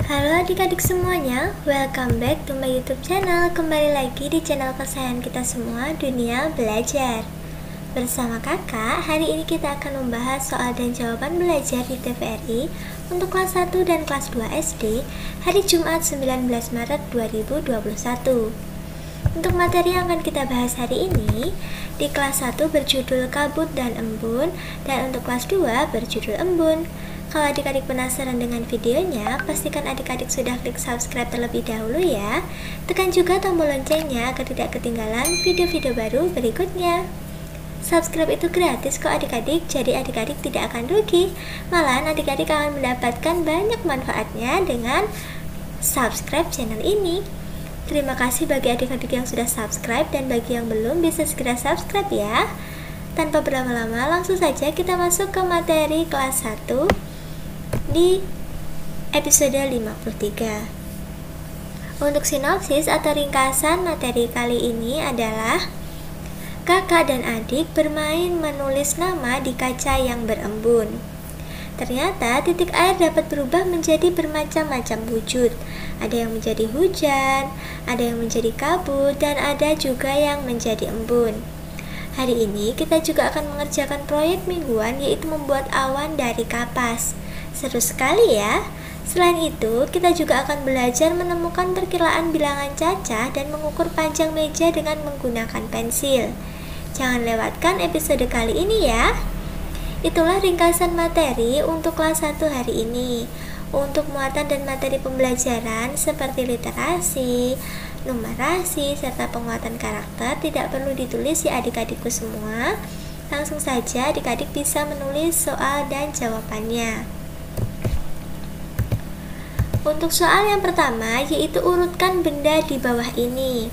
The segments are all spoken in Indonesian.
Halo adik-adik semuanya, welcome back to my YouTube channel. Kembali lagi di channel kesayangan kita semua, Dunia Belajar. Bersama kakak, hari ini kita akan membahas soal dan jawaban belajar di TVRI untuk kelas 1 dan kelas 2 SD hari Jumat 19 Maret 2021. Untuk materi yang akan kita bahas hari ini, di kelas 1 berjudul Kabut dan Embun, dan untuk kelas 2 berjudul Embun. Kalau adik-adik penasaran dengan videonya, pastikan adik-adik sudah klik subscribe terlebih dahulu ya. Tekan juga tombol loncengnya agar tidak ketinggalan video-video baru berikutnya. Subscribe itu gratis kok adik-adik, jadi adik-adik tidak akan rugi. Malahan adik-adik akan mendapatkan banyak manfaatnya dengan subscribe channel ini. Terima kasih bagi adik-adik yang sudah subscribe, dan bagi yang belum bisa segera subscribe ya. Tanpa berlama-lama, langsung saja kita masuk ke materi kelas 1 di episode 53. Untuk sinopsis atau ringkasan materi kali ini adalah kakak dan adik bermain menulis nama di kaca yang berembun. Ternyata titik air dapat berubah menjadi bermacam-macam wujud. Ada yang menjadi hujan, ada yang menjadi kabut, dan ada juga yang menjadi embun. Hari ini kita juga akan mengerjakan proyek mingguan, yaitu membuat awan dari kapas. Seru sekali ya. Selain itu, kita juga akan belajar menemukan perkiraan bilangan cacah dan mengukur panjang meja dengan menggunakan pensil. Jangan lewatkan episode kali ini ya. Itulah ringkasan materi untuk kelas 1 hari ini. Untuk muatan dan materi pembelajaran seperti literasi, numerasi, serta penguatan karakter tidak perlu ditulis ya adik-adikku semua. Langsung saja adik-adik bisa menulis soal dan jawabannya. Untuk soal yang pertama, yaitu urutkan benda di bawah ini.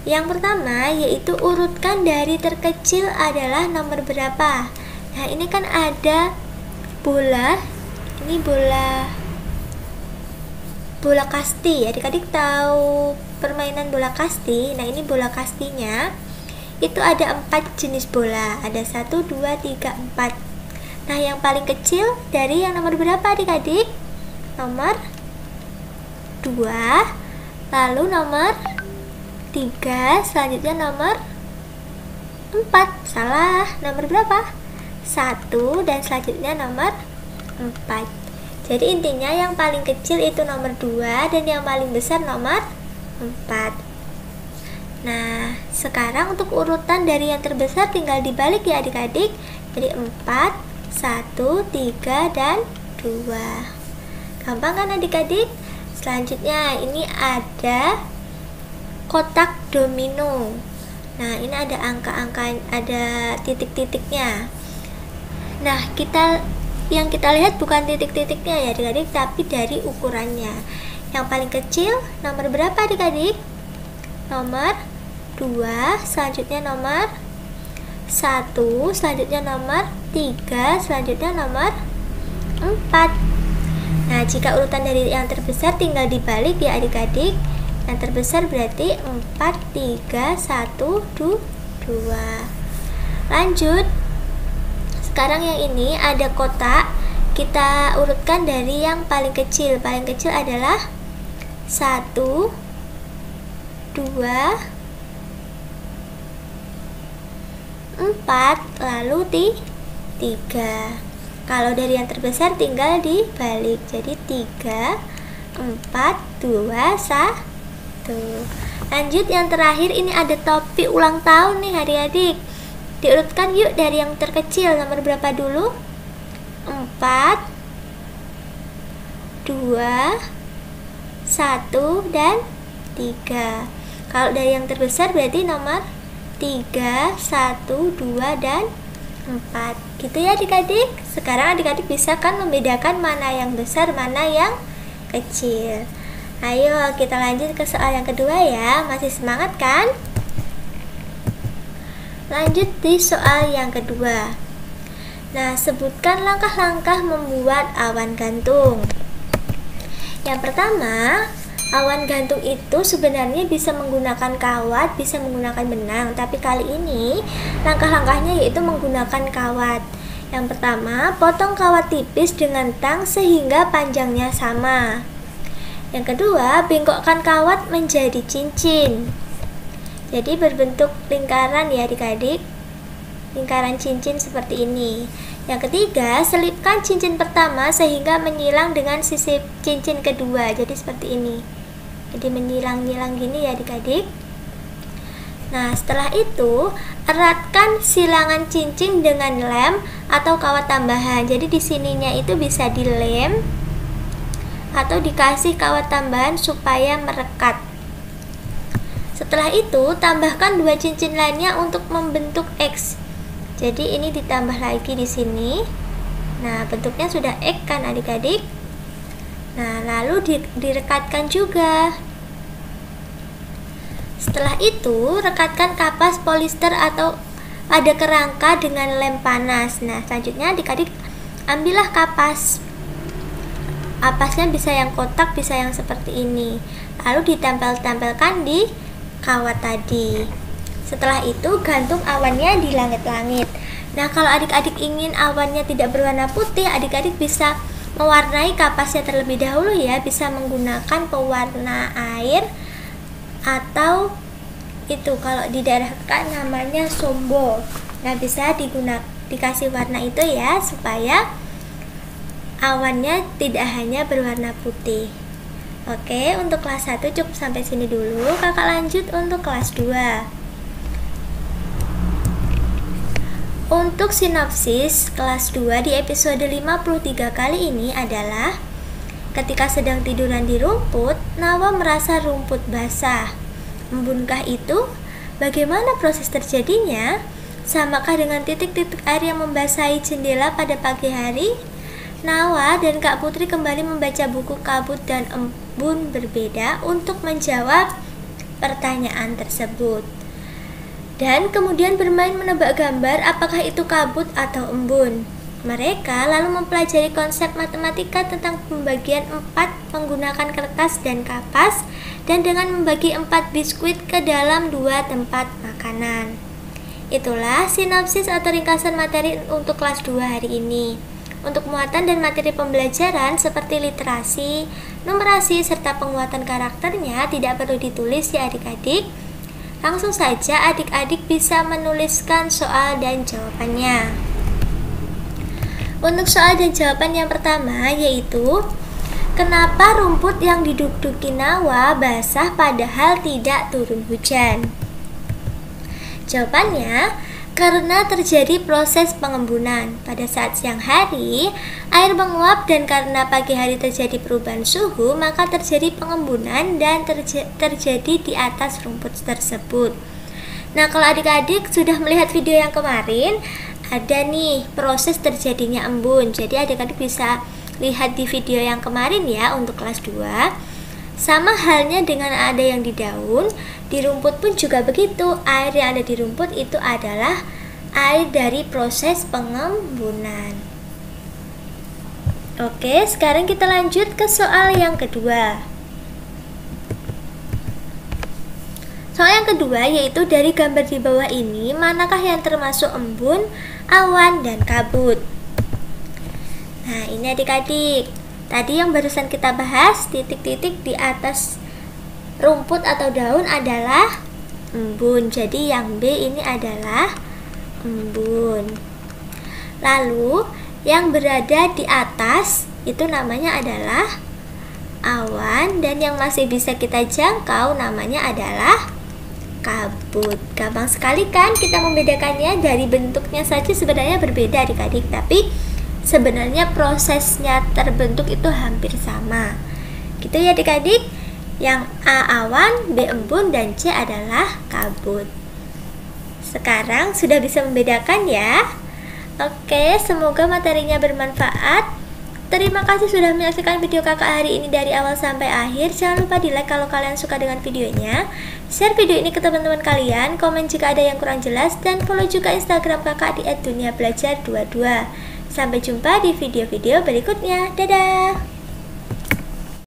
Yang pertama yaitu urutkan dari terkecil adalah nomor berapa. Nah, ini kan ada bola. Ini bola kasti. Adik-adik tahu permainan bola kasti? Nah, ini bola kastinya. Itu ada 4 jenis bola. Ada 1, 2, 3, 4. Nah, yang paling kecil dari yang nomor berapa adik-adik? Nomor 2. Lalu nomor 3. Selanjutnya nomor 4. Salah. Nomor berapa? 1. Dan selanjutnya nomor 4. Jadi intinya yang paling kecil itu nomor 2 dan yang paling besar nomor 4. Nah, sekarang untuk urutan dari yang terbesar tinggal dibalik ya adik-adik. Jadi 4, 1, 3, dan 2. Gampang kan adik-adik? Selanjutnya ini ada kotak domino. Nah, ini ada angka-angka, ada titik-titiknya. Nah, yang kita lihat bukan titik-titiknya ya adik-adik, tapi dari ukurannya. Yang paling kecil nomor berapa adik-adik? Nomor 2, selanjutnya nomor 1, selanjutnya nomor 3, selanjutnya nomor 4. Nah, jika urutan dari yang terbesar tinggal dibalik ya adik-adik. Yang terbesar berarti 4, 3, 1, 2. Lanjut. Sekarang yang ini ada kotak. Kita urutkan dari yang paling kecil. Paling kecil adalah 1, 2, 4, lalu 3. Kalau dari yang terbesar tinggal dibalik. Jadi 3, 4, 2, 1. Lanjut yang terakhir, ini ada topi ulang tahun nih adik-adik. Diurutkan yuk dari yang terkecil. Nomor berapa dulu? 4, 2, 1, dan 3. Kalau dari yang terbesar berarti nomor 3, 1, 2, dan 4. Gitu ya adik-adik. Sekarang adik-adik bisa kan membedakan mana yang besar, mana yang kecil. Ayo kita lanjut ke soal yang kedua ya. Masih semangat kan? Lanjut di soal yang kedua. Nah, sebutkan langkah-langkah membuat awan gantung. Yang pertama, awan gantung itu sebenarnya bisa menggunakan kawat, bisa menggunakan benang, tapi kali ini langkah-langkahnya yaitu menggunakan kawat. Yang pertama, potong kawat tipis dengan tang sehingga panjangnya sama. Yang kedua, bengkokkan kawat menjadi cincin. Jadi berbentuk lingkaran ya adik-adik, lingkaran cincin seperti ini. Yang ketiga, selipkan cincin pertama sehingga menyilang dengan sisi cincin kedua. Jadi seperti ini. Jadi menyilang-nyilang gini ya adik-adik. Nah, setelah itu eratkan silangan cincin dengan lem atau kawat tambahan. Jadi di sininya itu bisa dilem atau dikasih kawat tambahan supaya merekat. Setelah itu tambahkan 2 cincin lainnya untuk membentuk X. Jadi ini ditambah lagi di sini. Nah, bentuknya sudah X kan adik-adik. Nah, lalu direkatkan juga. Setelah itu, rekatkan kapas polister atau pada kerangka dengan lem panas. Nah, selanjutnya adik-adik ambillah kapas. Kapasnya bisa yang kotak, bisa yang seperti ini. Lalu ditempel-tempelkan di kawat tadi. Setelah itu, gantung awannya di langit-langit. Nah, kalau adik-adik ingin awannya tidak berwarna putih, adik-adik bisa mewarnai kapasnya terlebih dahulu ya. Bisa menggunakan pewarna air atau itu kalau di daerah kakak namanya sombo. Nah, bisa dikasih warna itu ya supaya awannya tidak hanya berwarna putih. Oke, untuk kelas 1 cukup sampai sini dulu. Kakak lanjut untuk kelas 2. Untuk sinopsis kelas 2 di episode 53 kali ini adalah ketika sedang tiduran di rumput, Nawa merasa rumput basah. Embunkah itu? Bagaimana proses terjadinya? Samakah dengan titik-titik air yang membasahi jendela pada pagi hari? Nawa dan Kak Putri kembali membaca buku Kabut dan Embun Berbeda untuk menjawab pertanyaan tersebut. Dan kemudian bermain menebak gambar apakah itu kabut atau embun. Mereka lalu mempelajari konsep matematika tentang pembagian 4 menggunakan kertas dan kapas dan dengan membagi 4 biskuit ke dalam 2 tempat makanan. Itulah sinopsis atau ringkasan materi untuk kelas 2 hari ini. Untuk muatan dan materi pembelajaran seperti literasi, numerasi, serta penguatan karakternya tidak perlu ditulis ya adik-adik. Langsung saja adik-adik bisa menuliskan soal dan jawabannya. Untuk soal dan jawaban yang pertama yaitu, kenapa rumput yang diduduki Nawa basah padahal tidak turun hujan? Jawabannya, karena terjadi proses pengembunan. Pada saat siang hari, air menguap dan karena pagi hari terjadi perubahan suhu, maka terjadi pengembunan dan terjadi di atas rumput tersebut. Nah, kalau adik-adik sudah melihat video yang kemarin, ada nih proses terjadinya embun. Jadi adik-adik bisa lihat di video yang kemarin ya untuk kelas 2. Sama halnya dengan ada yang di daun, di rumput pun juga begitu. Air yang ada di rumput itu adalah air dari proses pengembunan. Oke, sekarang kita lanjut ke soal yang kedua. Soal yang kedua yaitu dari gambar di bawah ini, manakah yang termasuk embun, awan, dan kabut? Nah, ini adik-adik. Tadi yang barusan kita bahas, titik-titik di atas rumput atau daun adalah embun. Jadi yang B ini adalah embun. Lalu yang berada di atas itu namanya adalah awan, dan yang masih bisa kita jangkau namanya adalah kabut. Gampang sekali kan kita membedakannya, dari bentuknya saja sebenarnya berbeda adik-adik, tapi sebenarnya prosesnya terbentuk itu hampir sama. Gitu ya adik-adik. Yang A awan, B embun, dan C adalah kabut. Sekarang sudah bisa membedakan ya. Oke, semoga materinya bermanfaat. Terima kasih sudah menyaksikan video kakak hari ini dari awal sampai akhir. Jangan lupa di like kalau kalian suka dengan videonya, share video ini ke teman-teman kalian, komen jika ada yang kurang jelas, dan follow juga Instagram kakak di @duniabelajar22. Sampai jumpa di video-video berikutnya. Dadah!